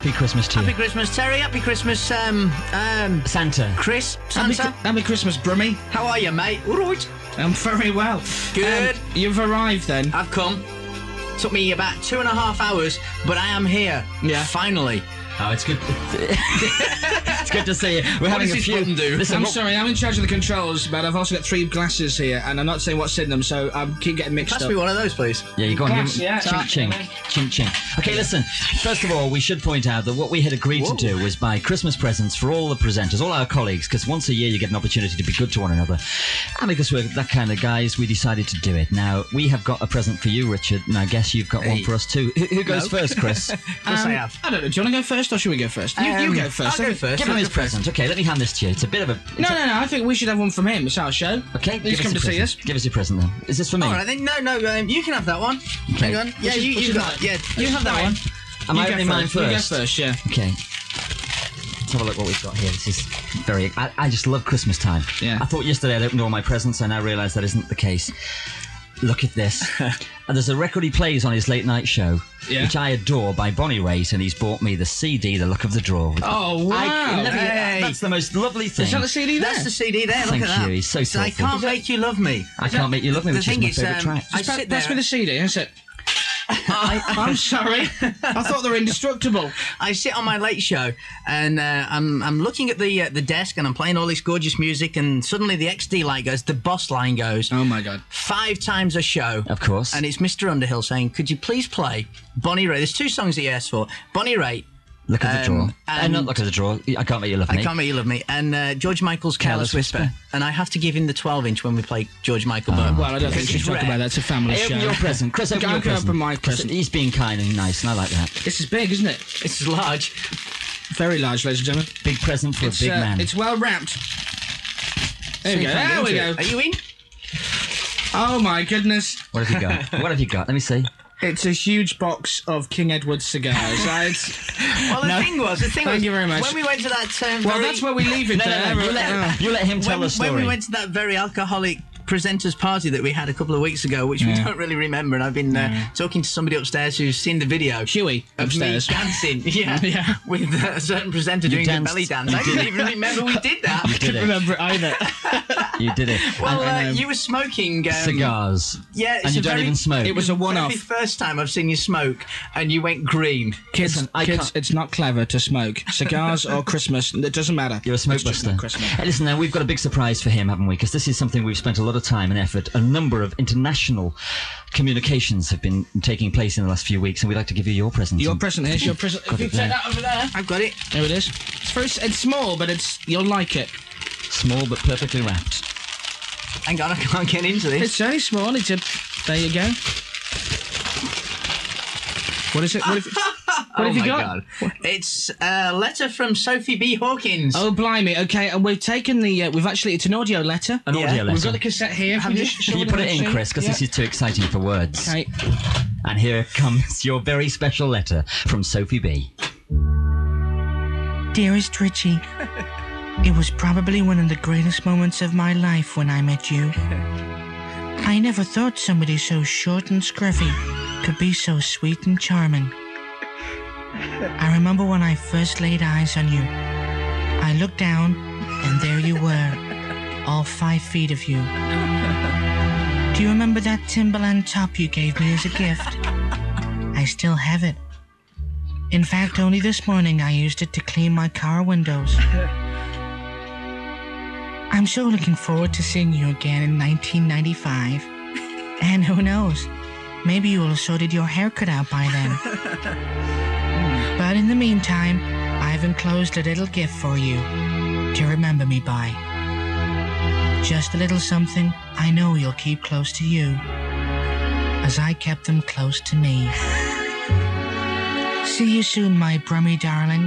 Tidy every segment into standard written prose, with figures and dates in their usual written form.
Happy Christmas to you. Happy Christmas, Terry. Happy Christmas, Santa. Chris. Santa. Happy Christmas, Brummy. How are you, mate? All right. I'm very well. Good. You've arrived then. I've come. Took me about 2.5 hours, but I am here. Yeah. Finally. Oh, it's good. It's good to see you. We're having a does this few. button do? Listen, I'm sorry, I'm in charge of the controls, but I've also got 3 glasses here, and I'm not saying what's in them, so I keep getting mixed Pass up. me one of those, please. Yeah, you go on. Glass, yeah. Ching, ching. Ching, ching. Okay, listen. First of all, we should point out that what we had agreed to do was buy Christmas presents for all the presenters, all our colleagues, because once a year you get an opportunity to be good to one another. And because we're that kind of guys, we decided to do it. Now, we have got a present for you, Richard, and I guess you've got one for us too. Who goes first, Chris? Of course I have. I don't know, do you want to go first, or should we go first? You go first. I'll go first. Give him his present. Okay, let me hand this to you. It's a bit of a... No, I think we should have one from him. It's our show. Okay, He's come to see us. Give us your present then. Is this for me? All right, then. No, you can have that one. Okay. Hang on. Yeah, you got. Yeah, you have that one. Am I opening mine You first? go first, yeah. Okay. Let's have a look what we've got here. This is very... I just love Christmas time. Yeah. I thought yesterday I'd opened all my presents. I now realise that isn't the case. Look at this. And there's a record he plays on his late night show, which I adore, by Bonnie Raitt, and he's bought me the CD, The Luck of the Draw. Oh, wow. That's the most lovely thing. Is that the CD there? That's the CD there. Thank Look at that. you. He's so So I thoughtful. can't make you love me. I Can't Make You Love Me, The which is thing my is, favourite track. I sit Pass me there. the CD, is it? I'm sorry. I thought they were indestructible. I sit on my late show and I'm looking at the desk and I'm playing all this gorgeous music and suddenly the XD light goes, the boss line goes. Oh my God. 5 times a show. Of course. And it's Mr. Underhill saying, could you please play Bonnie Raitt? There's 2 songs he asked for. Bonnie Raitt. Look at the Draw. and- Not Look at the Draw. I Can't Make You Love Me. I Can't Make You Love Me. And George Michael's Careless Whisper. And I have to give him the 12-inch when we play George Michael. But Well, I don't think we should talk rare. about that. It's a family Hey, show. open your present. Chris, open Go your open present. my present. He's being kind and nice, and I like that. This is big, isn't it? It's large. Very large, ladies and gentlemen. Big present for a big man. It's well wrapped. There we go. Can't There we get go. into it. Are you in? Oh my goodness. What have you got? What have you got? Let me see. It's a huge box of King Edward cigars. Well, the thing was, Thank you very much. when we went to that Well, that's where we leave it there. You let him tell the story. When we went to that very alcoholic presenters party that we had a couple of weeks ago, which we don't really remember, and I've been talking to somebody upstairs who's seen the video. Huey of upstairs. me dancing, Yeah. with a certain presenter doing the danced. belly dance. You I did didn't it. even remember we did that. You did it. remember it either. You did it. Well, you were smoking Cigars. Yeah, it's And you a don't very- even smoke. It was a one-off. Very first time I've seen you smoke, and you went green. Kids, Listen, I kids, can't- it's not clever to smoke. Cigars or Christmas, it doesn't matter. You're a smoke It's just buster. not Christmas. Hey, listen, now we've got a big surprise for him, haven't we? Because this is something we've spent a lot of time and effort. A number of international communications have been taking place in the last few weeks, and we'd like to give you your present. Your present, here's your present. If you it take there. that over there. I've got it. There it is. It's small, but you'll like it. Small but perfectly wrapped. Hang on, I can't get into this. It's only small. There you go. What is it? What have you got? God. It's a letter from Sophie B. Hawkins. Oh, blimey. Okay, and we've taken the... it's an audio letter. An audio letter. We've got the cassette here. Have you? Can you put it in, Chris? Because this is too exciting for words. Okay. And here comes your very special letter from Sophie B. Dearest Richie, it was probably one of the greatest moments of my life when I met you. I never thought somebody so short and scruffy could be so sweet and charming. I remember when I first laid eyes on you. I looked down, and there you were, all 5 feet of you. Do you remember that Timberland top you gave me as a gift? I still have it. In fact, only this morning I used it to clean my car windows. I'm so looking forward to seeing you again in 1995. And who knows, maybe you will have sorted your haircut out by then. But in the meantime, I've enclosed a little gift for you to remember me by. Just a little something I know you'll keep close to you, as I kept them close to me. See you soon, my Brummy darling,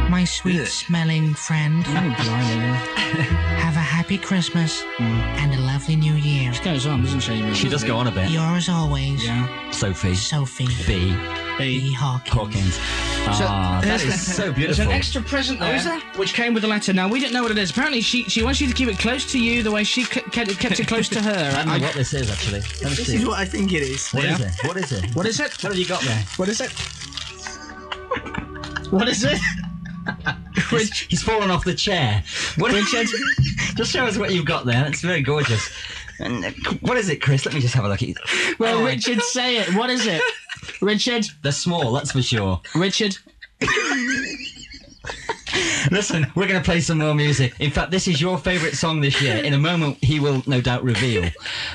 my sweet-smelling friend. Have a happy Christmas and a lovely New Year. She goes on, doesn't she? She does go on a bit. Yours always, Yeah. Sophie Sophie B. Hawkins. That is so There's beautiful. an extra present there, is there? which came with the letter. Now, we don't know what it is. Apparently, she wants you to keep it close to you the way she kept it close to her. I don't know what this is, actually. Let me This see. is what I think it is. What is it? What is it? What is it? What have you got there? What is it? What is it? He's fallen off the chair. Richard? Just show us what you've got there. It's very gorgeous. And, what is it, Chris? Let me just have a look at you. Well, Richard, say it. What is it? Richard? They're small, that's for sure. Richard? Listen, we're going to play some more music. In fact, this is your favourite song this year. In a moment, he will no doubt reveal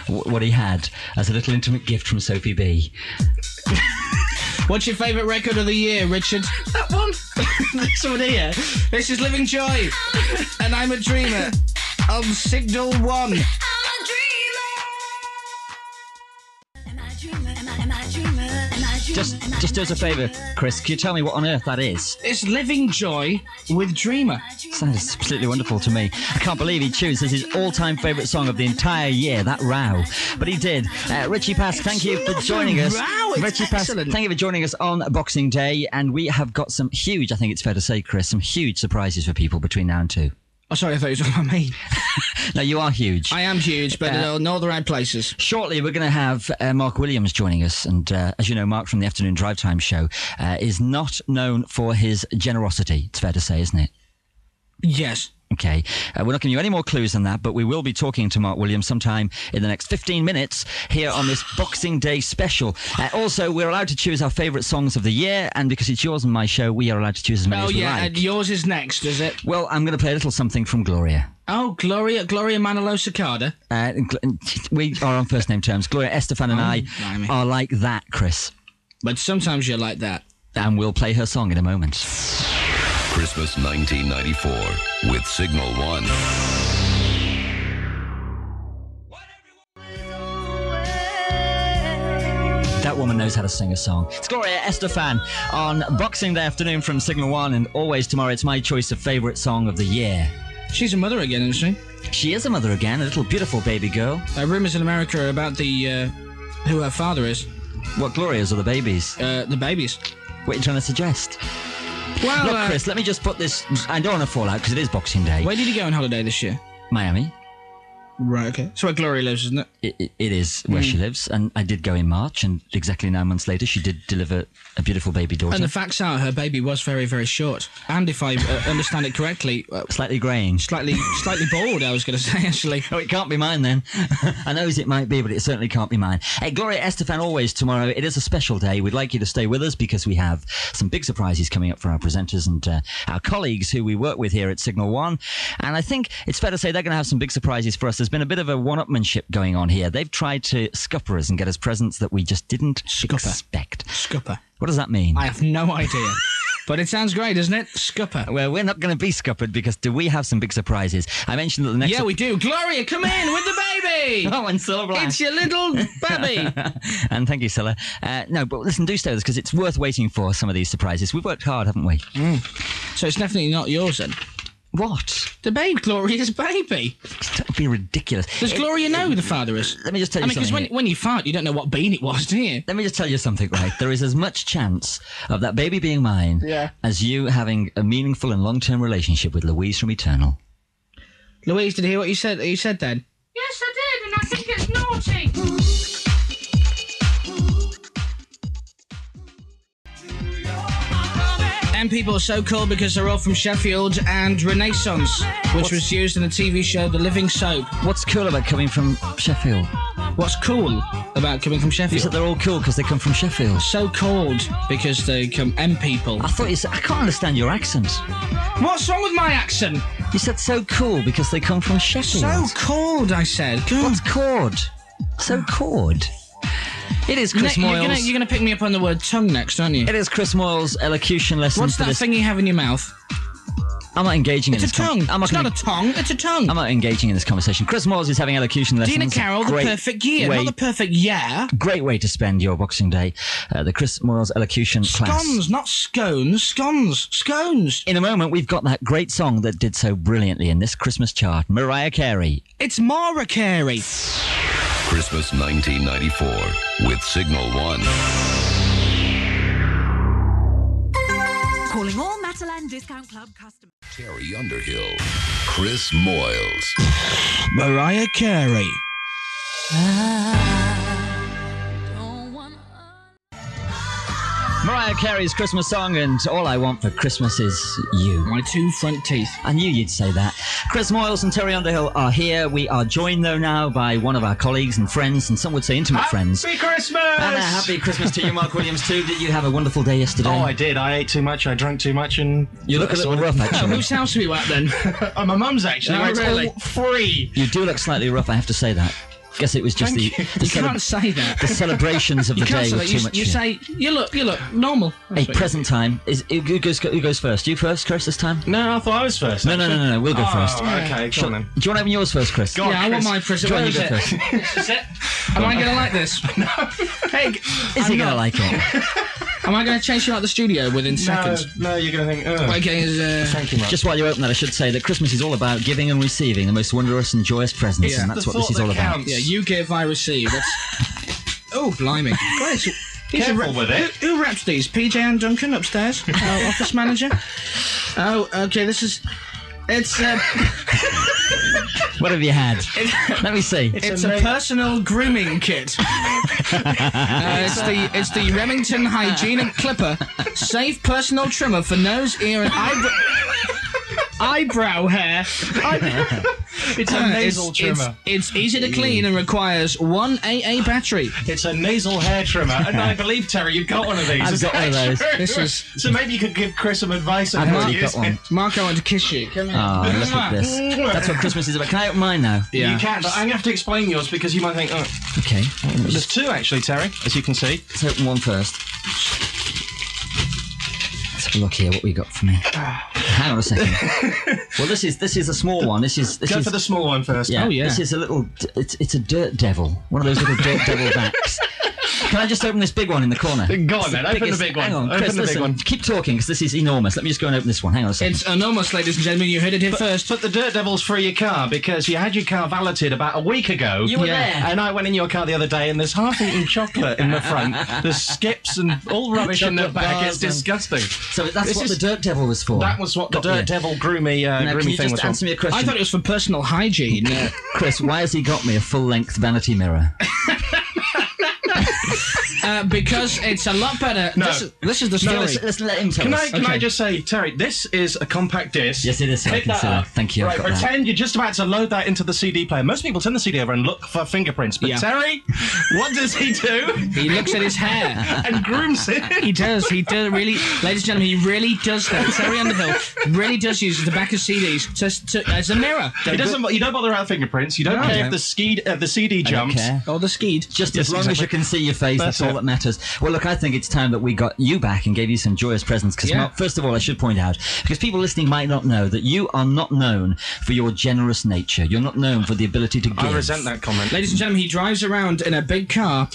what he had as a little intimate gift from Sophie B. What's your favourite record of the year, Richard? That one. This one here. This is Living Joy. And I'm a Dreamer on Signal 1. Just do us a favour, Chris. Can you tell me what on earth that is? It's Living Joy with Dreamer. Sounds absolutely wonderful to me. I can't believe he chose his all-time favourite song of the entire year, that row. But he did. Richie Pask, thank you for joining us. Richie Pask, thank you for joining us on Boxing Day. And we have got some huge, I think it's fair to say, Chris, some huge surprises for people between now and 2. Oh, sorry, I thought you were talking about me. No, you are huge. I am huge, but in all the right places. Shortly, we're going to have Mark Williams joining us. And as you know, Mark from the Afternoon Drive Time show is not known for his generosity. It's fair to say, isn't it? Yes. Okay. We're not giving you any more clues than that, but we will be talking to Mark Williams sometime in the next 15 minutes here on this Boxing Day special. Also, we're allowed to choose our favourite songs of the year, and because it's yours and my show, we are allowed to choose as many as we like. And yours is next, is it? Well, I'm going to play a little something from Gloria. Oh, Gloria Manolo Cicada. We are on first name terms. Gloria Estefan and I are like that, Chris. But sometimes you're like that. And we'll play her song in a moment. Christmas 1994 with Signal 1. That woman knows how to sing a song. It's Gloria Estefan on Boxing Day afternoon from Signal 1, and always tomorrow it's my choice of favourite song of the year. She's a mother again, isn't she? She is a mother again, a little beautiful baby girl. Rumours in America are about the who her father is. What, Gloria's or the babies? The babies. What are you trying to suggest? Well, look, Chris, let me just put this... I don't want to fall out because it is Boxing Day. Where did you go on holiday this year? Miami. Right, okay. So where Gloria lives, isn't it? It is where she lives, and I did go in March, and exactly 9 months later she did deliver a beautiful baby daughter. And the facts are her baby was very, very short. And if I understand it correctly... slightly greying. Slightly bald, I was going to say, actually. Oh, it can't be mine then. I know it might be, but it certainly can't be mine. Hey, Gloria Estefan, always tomorrow. It is a special day. We'd like you to stay with us because we have some big surprises coming up for our presenters and our colleagues who we work with here at Signal 1. And I think it's fair to say they're going to have some big surprises for us. There's been a bit of a one-upmanship going on here. They've tried to scupper us and get us presents that we just didn't expect. Scupper. What does that mean? I have no idea. But it sounds great, doesn't it? Scupper. Well, we're not going to be scuppered because do we have some big surprises? I mentioned that the next... Yeah, we do. Gloria, come in with the baby! Oh, and Cilla Black. It's your little baby! And thank you, Cilla. No, but listen, do stay with us because it's worth waiting for some of these surprises. We've worked hard, haven't we? So it's definitely not yours then? What? The baby, Gloria's baby. Don't be ridiculous. Does Gloria know who the father is? Let me just tell you something. Because when you fart, you don't know what bean it was, do you? Let me just tell you something, right? There is as much chance of that baby being mine as you having a meaningful and long-term relationship with Louise from Eternal. Louise, did you hear what you said then? Yes, I did, and I think it's naughty. And people are so cool because they're all from Sheffield and Renaissance, which was used in the TV show The Living Soap. What's cool about coming from Sheffield? What's cool about coming from Sheffield? You said they're all cool because they come from Sheffield. So called because they come people. I thought you said... I can't understand your accent. What's wrong with my accent? You said so cool because they come from Sheffield. So called, I said. What's chord? So chord. It is Chris Moyles. You're going to pick me up on the word tongue next, aren't you? It is Chris Moyles' elocution lesson. What's that thing you have in your mouth? I'm not engaging in this. It's a tongue. It's not a tongue. It's a tongue. I'm not engaging in this conversation. Chris Moyles is having elocution lessons. Dina Carroll, the perfect year. Not the perfect year. Great way to spend your Boxing Day. The Chris Moyles elocution class. Scones, not scones. Scones. Scones. In a moment, we've got that great song that did so brilliantly in this Christmas chart. Mariah Carey. It's Mara Carey. Christmas 1994 with Signal 1. Calling all Matalan Discount Club customers. Terry Underhill, Chris Moyles. Mariah Carey. Mariah Carey's Christmas song, and all I want for Christmas is you. My 2 front teeth. I knew you'd say that. Chris Moyles and Terry Underhill are here. We are joined, though, now by one of our colleagues and friends, and some would say intimate friends. Happy Christmas! And a happy Christmas to you, Mark Williams, too. Did you have a wonderful day yesterday? Oh, I did. I ate too much, I drank too much, and... You look a little rough, actually. Whose house are you at, then? Oh, my mum's, actually. Oh, Where it's really? all free. You do look slightly rough, I have to say that. Guess it was just Thank the You can't say that. the celebrations of the You can't day say were that. too much. You say, you look normal. A present time. Who goes first? You first, Chris, this time? No, I thought I was first, No, we'll go first. Okay, go on then. Do you want to open yours first, Chris? Go on, Yeah, I want Chris. my present. Go on, Where you is go it? first. This is it. Am I going to like this? No. Hey, Is he going to like it? am I going to chase you out the studio within seconds? No, you're going to think, ugh. Okay, Thank you, Mark. Just while you open that, I should say that Christmas is all about giving and receiving the most wondrous and joyous presents, Yeah. and that's The what this thought is all that about. counts. yeah, you give, I receive. That's... Oh, blimey. Great. Careful with it. Who wraps these? PJ and Duncan upstairs? Office manager? Oh, okay, this is... It's What have you had? Let me see. it's a personal grooming kit. It's the Remington Hygienic Clipper, safe personal trimmer for nose, ear, and eyebrow hair. It's a nasal trimmer. It's easy to clean and requires 1 AA battery. It's a nasal hair trimmer, and I believe, Terry, you've got one of these. I've Is got one of that those. true? This is... So maybe you could give Chris some advice on I've how to already use got one. it. Mark, I want to kiss you. Come here. Oh, look at this. That's what Christmas is about. Can I open mine now? Yeah. You can, but I'm going to have to explain yours because you might think, oh. Okay. There's 2, actually, Terry, as you can see. Let's open one first. Let's have a look here. What we got for me? Hang on a second. Well, this is a small one. This Go is for the small one first. yeah. Oh, yeah. This is a little. It's a dirt devil. One of those little dirt devil backs. Can I just open this big one in the corner? Go on, It's then. the Open biggest- the big one. Hang on, Open Chris, the big listen. one. Keep talking because this is enormous. Let me just go and open this one. Hang on a second. It's enormous, ladies and gentlemen. You heard it here first. Put the Dirt Devils through your car because you had your car valeted about a week ago. You were Yeah. there. And I went in your car the other day and there's half-eaten chocolate in the front. There's skips and all rubbish in the Chocolate back. bars It's and- disgusting. So that's This what is- the dirt devil was for. That was what the Got me. Dirt Devil groomy Now, can groomy you thing just was answer for. me a question? I thought it was for personal hygiene. Chris, why has he got me a full-length vanity mirror? Because it's a lot better. No. This is the story. No, let's let him tell Can us. I just say, Terry, this is a compact disc. Yes, it is, sir. I Pick can that see up. that. Thank you, I've Right, got that. pretend you're just about to load that into the CD player. Most people turn the CD over and look for fingerprints, but Yeah. Terry, what does he do? He looks at his hair. And grooms it. He does really, ladies and gentlemen, he really does that. Terry Underhill really does use the back of CDs as a mirror. He doesn't. You don't bother about fingerprints. You don't No, care I if don't. the CD I don't jumps. care. Or the skeed. Just Yes, as long as exactly. you can see your face, that's all it. that matters. Well, look, I think it's time that we got you back and gave you some joyous presents. Because, Yeah. first of all, I should point out, because people listening might not know that you are not known for your generous nature. You're not known for the ability to give. I resent that comment. Ladies and gentlemen, he drives around in a big car,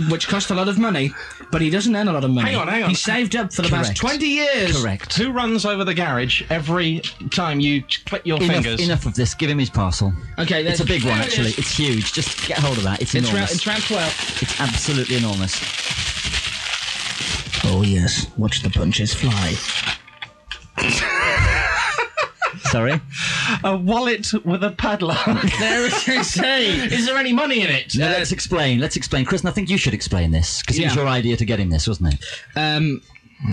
which costs a lot of money, but he doesn't earn a lot of money. Hang on. He saved up for the past Correct. 20 years. Correct. Who runs over the garage every time you click your fingers? Enough of this. Give him his parcel. Okay, It's a big one, there it actually. is. It's huge. Just get hold of that. It's It's enormous. round 12. It's absolutely enormous. Oh, yes. Watch the punches fly. Sorry? A wallet with a padlock. There it is. Hey. Is there any money in it? No, let's explain. Chris, and I think you should explain this, because it was Yeah. your idea to get him this, wasn't it?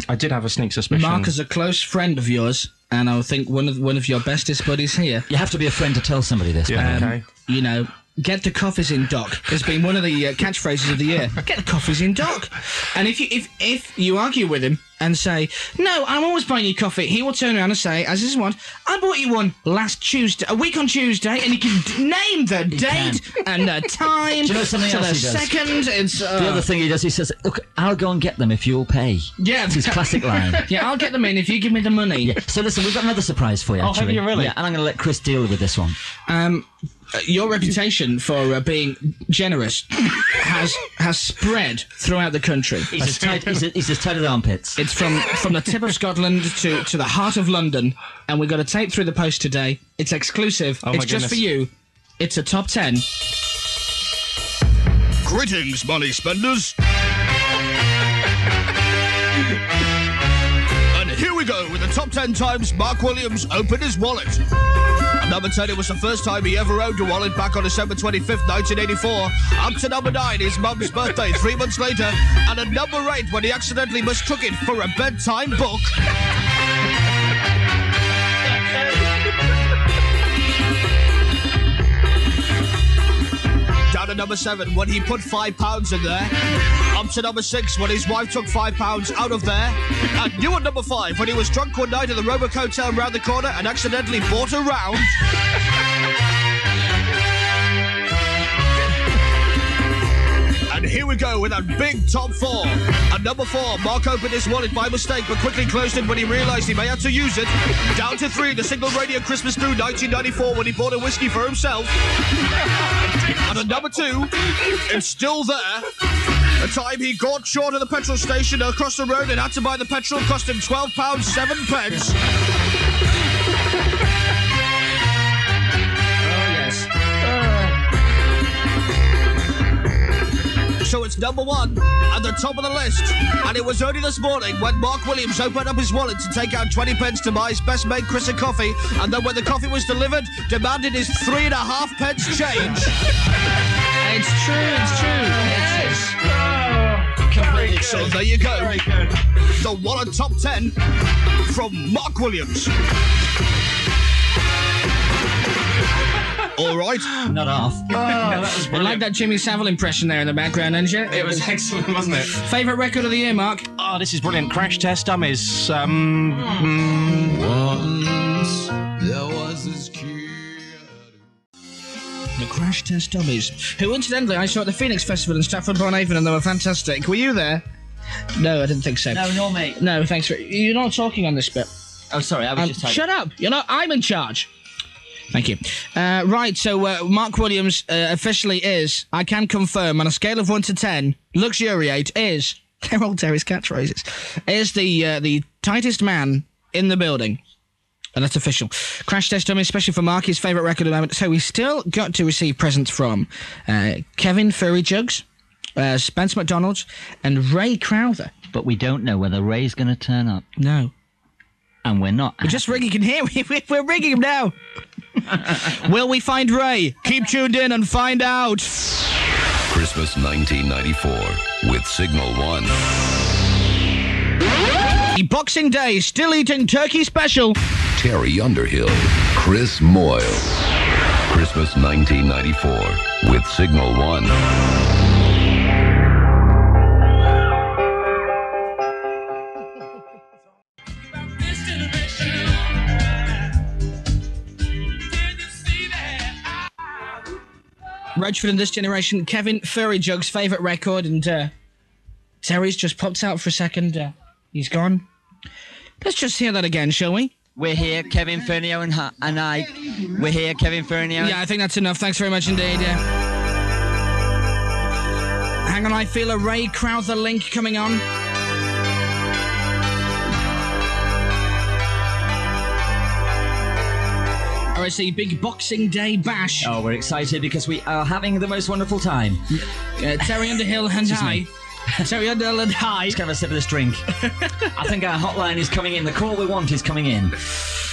I did have a sneak suspicion. Mark is a close friend of yours, and I think one of your bestest buddies here. You have to be a friend to tell somebody this. by the way. Okay. You know, get the coffees in, Doc. Has been one of the catchphrases of the year. Get the coffees in, Doc. And if you argue with him and say, no, I'm always buying you coffee, he will turn around and say, as is one, I bought you one last Tuesday, a week on Tuesday, and he can name the date and the time. Do you know something to else the he does? second. It's The other thing he does, he says, look, I'll go and get them if you'll pay. yeah, It's his classic line. Yeah, I'll get them in if you give me the money. Yeah. So listen, we've got another surprise for you, Oh, have actually. you really? Yeah, and I'm going to let Chris deal with this one. Your reputation for being generous has spread throughout the country. He's as tight as armpits. It's from the tip of Scotland to the heart of London, and we got a tape through the post today. It's exclusive. Oh, It's my just for goodness. you. It's a top 10. Greetings, money spenders. And here we go with the top 10 times Mark Williams opened his wallet. Number 10, it was the first time he ever owned a wallet back on December 25th, 1984. Up to number 9, his mum's birthday 3 months later. And at number 8, when he accidentally mistook it for a bedtime book. Down to number 7, when he put £5 in there. Up to number 6, when his wife took £5 out of there. And new at number 5, when he was drunk one night at the Roebuck Hotel round the corner and accidentally bought a round. And here we go with a big top 4. At number 4, Mark opened his wallet by mistake but quickly closed it when he realised he may have to use it. Down to 3, the single radio Christmas through 1994 when he bought a whiskey for himself. And at number 2, it's still there. The time he got short at the petrol station across the road and had to buy the petrol cost him £12 7 pence. So it's number 1 at the top of the list. And it was only this morning when Mark Williams opened up his wallet to take out 20 pence to buy his best mate Chris a coffee, and then when the coffee was delivered, demanded his 3.5 pence change. It's true. Yes. So there you go. The Wallet Top 10 from Mark Williams. All right. Not half. That was I like that Jimmy Savile impression there in the background, didn't you? It was excellent, wasn't it? Favourite record of the year, Mark? Oh, this is brilliant. Crash Test Dummies. Once there was this kid. The Crash Test Dummies, who incidentally I saw at the Phoenix Festival in Stratford-upon-Avon, and they were fantastic. Were you there? No, I didn't think so. No, nor me. No, thanks for... You're not talking on this bit. Oh, sorry, I was just... Shut up! You know, I'm in charge. Thank you. Right, so Mark Williams officially is, I can confirm, on a scale of 1 to 10, luxuriate is, they're all Terry's catchphrases, is the tightest man in the building. And that's official. Crash Test Dummy, especially for Mark, his favourite record at the moment. So we still got to receive presents from Kevin Furry Jugs, Spence McDonald, and Ray Crowther. But we don't know whether Ray's going to turn up. No. And we're not. We're just ringing him here. We're ringing him now. Will we find Ray? Keep tuned in and find out. Christmas 1994 with Signal 1. The Boxing Day Still Eating Turkey Special. Terry Underhill, Chris Moyles. Christmas 1994 with Signal 1. Roachford and This Generation, Kevin Furry Jug's favourite record, and Terry's just popped out for a second. He's gone. Let's just hear that again, shall we? We're here, Kevin Furnio and I. We're here, Kevin Furnio. Yeah, I think that's enough. Thanks very much indeed. Hang on, I feel a Ray Crowther link coming on. Or it's the big Boxing Day bash. Oh, we're excited because we are having the most wonderful time. Terry Underhill and I. Terry Underhill and I. Just have a sip of this drink. I think our hotline is coming in. The call we want is coming in.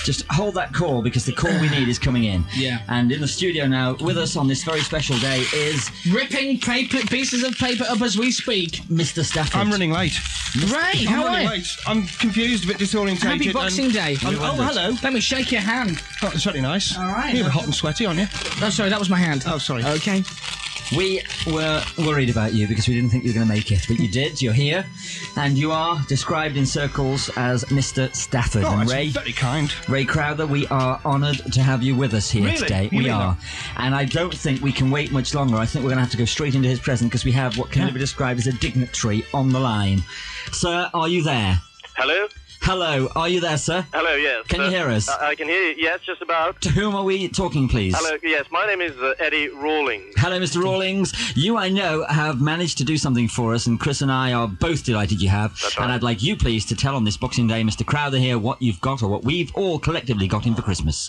Just hold that call because the call we need is coming in. Yeah. And in the studio now, with us on this very special day is... ripping pieces of paper up as we speak, Mr. Stafford. I'm running late. Ray, how are you? Late. I'm confused, a bit disorientated. Happy Boxing Day. Oh, hello. Let me shake your hand. Oh, it's very nice. All right. You're hot and sweaty, aren't you? Oh, sorry, that was my hand. Oh, sorry. Okay. We were worried about you because we didn't think you were going to make it, but you did. You're here, and you are described in circles as Mr. Stafford. Oh, and that's Ray, very kind. Ray Crowther, we are honoured to have you with us here Really? today. You We mean are, and I don't think we can wait much longer. I think we're going to have to go straight into his present because we have what can only be described as a dignitary on the line. Sir, are you there? Hello? Hello, are you there, sir? Hello, yes. Can you hear us? I can hear you, yes, just about. To whom are we talking, please? Hello, yes, my name is Eddie Rawlings. Hello, Mr. Rawlings. You, I know, have managed to do something for us, and Chris and I are both delighted you have. That's right. And I'd like you, please, to tell on this Boxing Day, Mr. Crowther here, what you've got, or what we've all collectively got him for Christmas.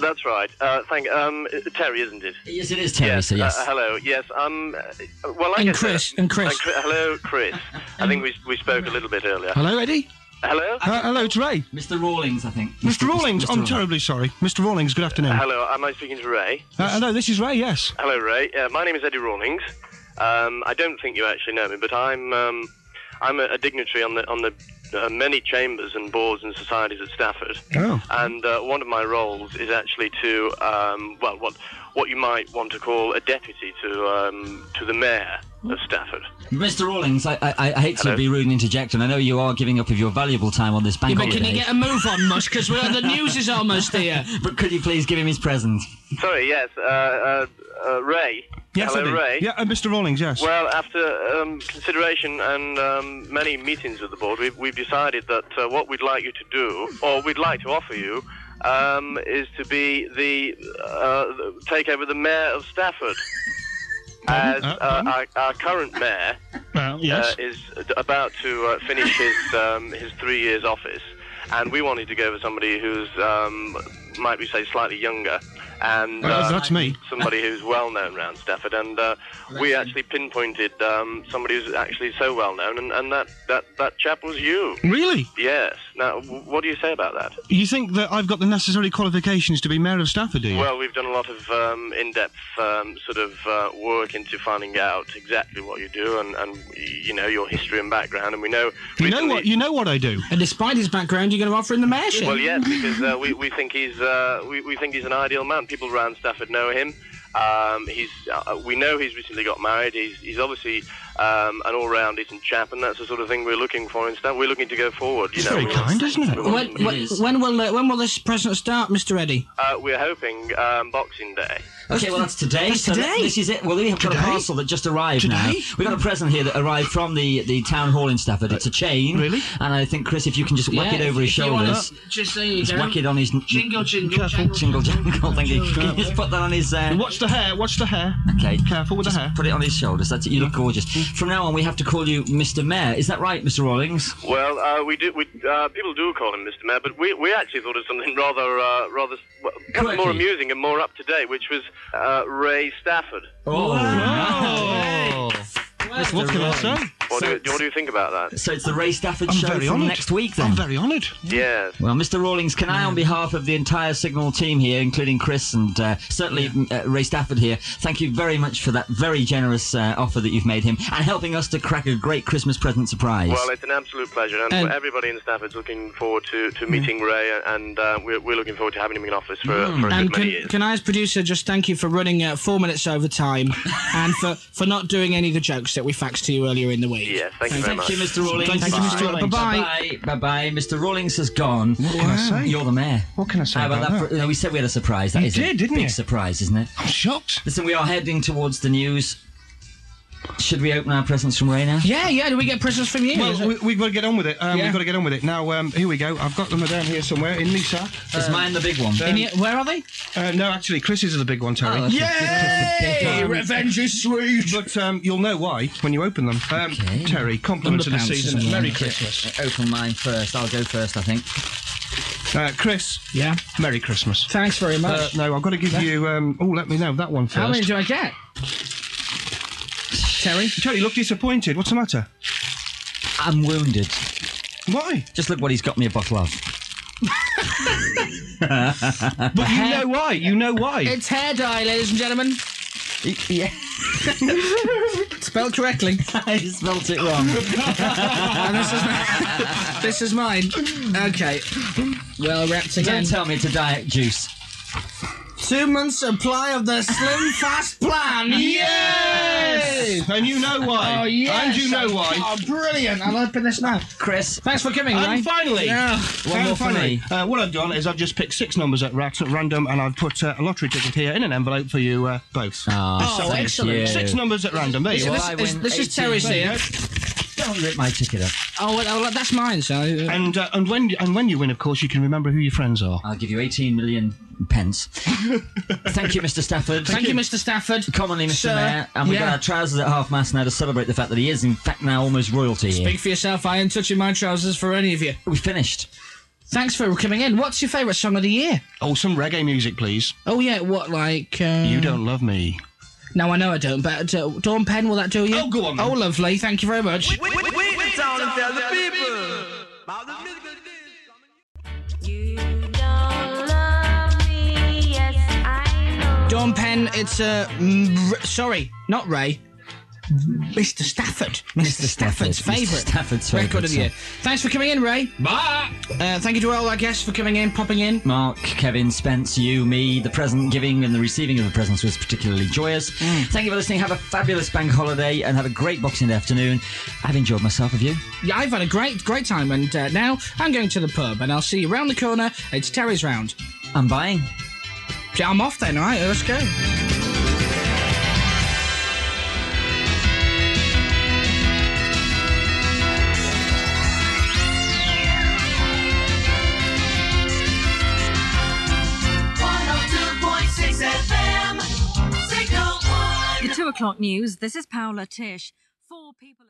That's right. Terry, isn't it? Yes, it is Terry, yes, so yes. hello, yes, well, like And I Chris, said, and Chris. hello, Chris. I think we spoke a little bit earlier. Hello, Eddie. Hello? Hello, it's Ray. Mr. Rawlings, I think. Mr. Rawlings, I'm terribly sorry. Mr. Rawlings, good afternoon. Hello, am I speaking to Ray? Hello, this is Ray, yes. Hello, Ray. My name is Eddie Rawlings. I don't think you actually know me, but I'm a dignitary on the many chambers and boards and societies at Stafford. Oh. And one of my roles is actually to, what you might want to call a deputy to the mayor of Stafford. Mr. Rawlings, I hate to be rude and interject, and I know you are giving up of your valuable time on this bank But holiday. can you get a move on, Mush? Because the news is almost here. But could you please give him his present? Sorry, yes, Ray. Yes, Hello, Eddie. Ray. Yeah, Mr. Rawlings, yes. Well, after consideration and many meetings with the board, we've decided that what we'd like you to do, or we'd like to offer you, is to be take over the mayor of Stafford. As our current mayor is about to finish his 3 years office, and we wanted to go for somebody who's might we say slightly younger, and that's me. Somebody who's well known around Stafford, and we actually pinpointed somebody who's actually so well known, and that chap was you. Really? Yes. Now, what do you say about that? You think that I've got the necessary qualifications to be mayor of Stafford, do you? Well, we've done a lot of in-depth work into finding out exactly what you do, and you know your history and background, and we know. You know what I do. And despite his background, you're going to offer him the mayorship. Well, yes, because we think he's we think he's an ideal man. People around Stafford know him. We know he's recently got married. He's obviously an all-round decent chap, and that's the sort of thing we're looking for. Instead, we're looking to go forward. It's very kind, isn't it? When will this present start, Mr. Eddie? We're hoping Boxing Day. Okay, well, that's today. That's today? This is it. Well, we have got a parcel that just arrived now. We've got a present here that arrived from the town hall in Stafford. It's a chain. Really? And I think, Chris, if you can just whack it over his shoulders. Just there you Just go. whack it on his... Jingle, jingle, Jingle, jingle. Thank you. Can you just put that on his... Watch the hair, watch the hair. Okay. Careful with the hair. Put it on his shoulders. That's it. You look gorgeous. From now on, we have to call you Mr. Mayor. Is that right, Mr. Rawlings? Well, we do. People do call him Mr. Mayor, but we actually thought of something rather more amusing and more up to date, which was Ray Stafford. Oh, wow. What can I say? What do you think about that? So it's the Ray Stafford I'm show very from honoured. next week, then? I'm very honoured. Yes. Well, Mr. Rawlings, can I, on behalf of the entire Signal team here, including Chris and certainly Ray Stafford here, thank you very much for that very generous offer that you've made him and helping us to crack a great Christmas present surprise. Well, it's an absolute pleasure, and everybody in Stafford's looking forward to meeting Ray, and we're looking forward to having him in office for a good many years. Can I, as producer, just thank you for running 4 minutes over time and for not doing any of the jokes that we faxed to you earlier in the week. Yes, thank you very much. Thank you, Mr. Rawlings. Thank you, Mr. Rawlings. Bye-bye. Bye-bye. Mr. Rawlings has gone. What can I say? You're the mayor. What can I say How about that? that? We said we had a surprise. That You is did, a didn't big you? surprise, isn't it? I'm shocked. Listen, we are heading towards the news. Should we open our presents from Ray now? Yeah. Do we get presents from you? Well, we've got to get on with it. We've got to get on with it. Now, here we go. I've got them down here somewhere in Lisa. Is mine the big one? Where are they? No, actually, Chris's is the big one, Terry. Oh, Yay! Revenge is sweet. But you'll know why when you open them. Okay. Terry, compliments of the Underpants, season. isn't it? Merry Christmas. Open mine first. I'll go first, I think. Chris. Yeah. Merry Christmas. Thanks very much. No, I've got to give you... let me know that one first. How many do I get? Terry, look disappointed. What's the matter? I'm wounded. Why? Just look what he's got me a bottle of. But you know why. You know why. It's hair dye, ladies and gentlemen. Yeah. Spelled correctly. I spelt it wrong. And this is mine. Okay. Well wrapped again. Don't tell me it's a diet juice. 2 months supply of the Slim Fast Plan. Yes! And you know why. Oh, yes. And you know why. Oh, brilliant. I'll open this now. Chris. Thanks for coming, Ray. And finally, Yeah. One more for me. what I've done is I've just picked 6 numbers at random, and I've put a lottery ticket here in an envelope for you both. Oh, thank excellent. you. 6 numbers at random. There you are. This is Terry's here. Don't rip my ticket up. Oh, well, that's mine, so... And when you win, of course, you can remember who your friends are. I'll give you 18 million pence. Thank you, Mr. Stafford. Thank you, Mr. Stafford. Commonly, Mr. Sir, Mayor. And we've got our trousers at half-mast now to celebrate the fact that he is, in fact, now almost royalty here. Speak for yourself. I ain't touching my trousers for any of you. We finished. Thanks for coming in. What's your favourite song of the year? Oh, some reggae music, please. Oh, yeah, what, like... You Don't Love Me. No, I know I don't, but Dawn Penn, will that do you? Oh, go on, then. Oh, lovely. Thank you very much. We down and tell the people. You don't love me, yes, I know. Dawn Penn, it's sorry, not Ray. Mr. Stafford. Mr. Stafford's favourite Stafford's record of the year. Thanks for coming in, Ray. Bye. Thank you to all our guests for coming in, popping in. Mark, Kevin, Spence, you, me. The present giving and the receiving of the presents was particularly joyous. Thank you for listening. Have a fabulous bank holiday and have a great Boxing Day afternoon. I've enjoyed myself. Have you? Yeah, I've had a great time, and now I'm going to the pub, and I'll see you round the corner. It's Terry's Round. I'm buying. Yeah, I'm off then, all right? Let's go. The 2 o'clock news. This is Paula Tish. 4 people.